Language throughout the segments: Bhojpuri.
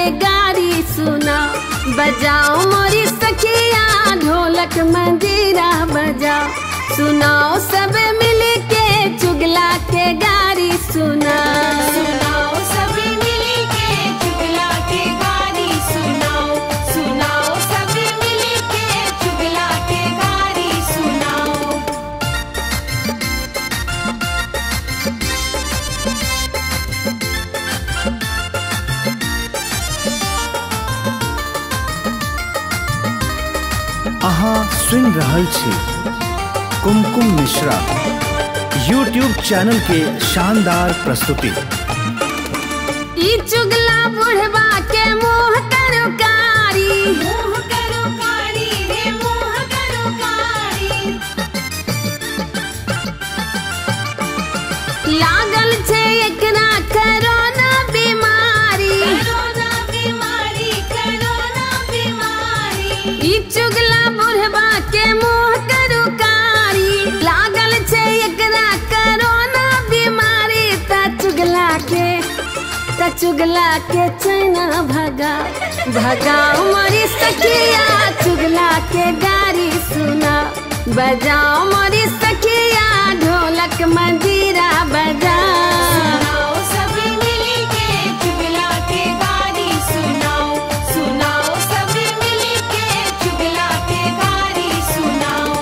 के गारी सुना। बजाओ मोरी सखिया ढोलक मंजीरा बजाओ, सुनाओ सब मिल के चुगला के गारी सुना। सुनाओ सब मिल के चुगला के गारी सुनाओ, सुनाओ सब मिल के चुगला के गारी सुनाओ। अहाँ सुन रहल छी कुमकुम मिश्रा यूट्यूब चैनल के शानदार प्रस्तुति। ई चुगला बुढ़वा के मोह करो कारी, मोह करो कारी रे मोह करो कारी। लागल छे एकरा कोरोना बीमारी, कोरोना बीमारी, कोरोना बीमारी। ई चुगला बुढ़वा के मोह करो कारी, लागल छे एकरा कोरोना बीमारी। त चुगला के चैना भगा, भगाओ मोरी सखिया चुगला के गारी सुना। बजाओ मोरी सखिया ढोलक मंजीरा बजाओ। सुनाओ सब मिल के चुगला के गारी सुनाओ, सुनाओ सब मिल के चुगला के गारी सुनाओ।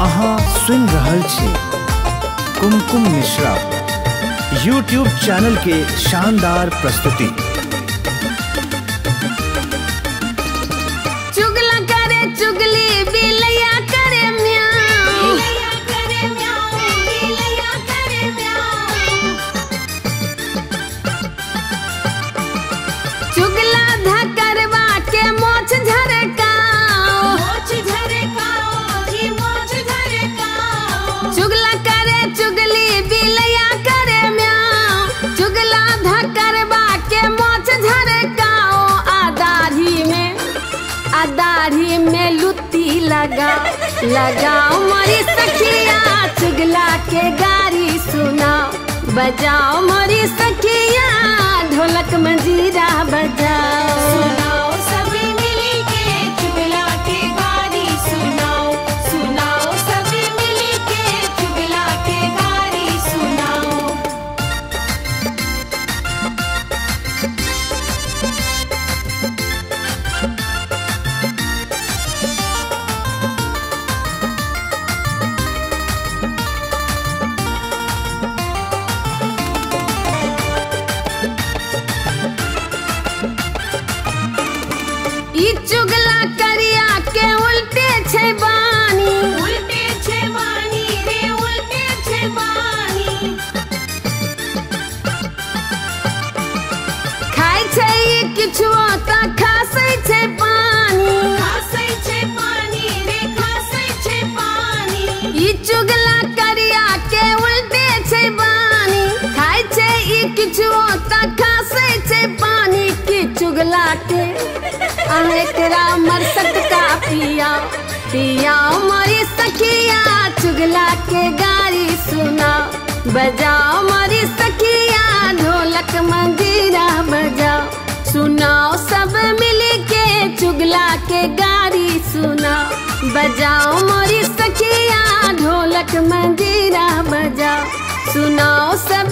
अहाँ सुन रहल छी कुमकुम मिश्रा यूट्यूब चैनल के शानदार प्रस्तुति। चुगला करे चुगली बिलैया करे म्याऊं, बिलैया करे म्याऊं, बिलैया करे म्याऊं। चुगला धकरवा के मोछ झरकाओ, मोछ झरकाओ जी मोछ झरकाओ। चुगला करे चुगली बिलैया करे म्याऊं। चुगला धकरवा के मोछ झरकाओ। आ दाढ़ी में लुत्ती लगाओ मोरी सखिया चुगला के गारी सुनाओ। बजाओ मोरी सखिया ढोलक मंजीरा बजाओ। सुनाओ सब मिल के चुगला के गारी सुनाओ, सुनाओ सब मिल के चुगला के गारी सुनाओ। ई चुगला करिया के उल्टे छै बानी, उल्टे छे बानी रे उल्टे छे बानी। खाय छै ई किछुओ त खासै छै पानी। खासै छे पानी रे खासै छे पानी। ई चुगला करिया के उल्टे छै बानी। खाय छै ई किछुओ त खासै छै पानी। की चुगला के एकरा मरसट का पियाओ मोरी सखिया चुगला के गारी सुनाओ। बजाओ मोरी सखिया ढोलक मंजीरा बजाओ। सुनाओ सब मिल के चुगला के गारी सुनाओ। बजाओ मोरी सखिया ढोलक मंजीरा बजाओ। सुनाओ सब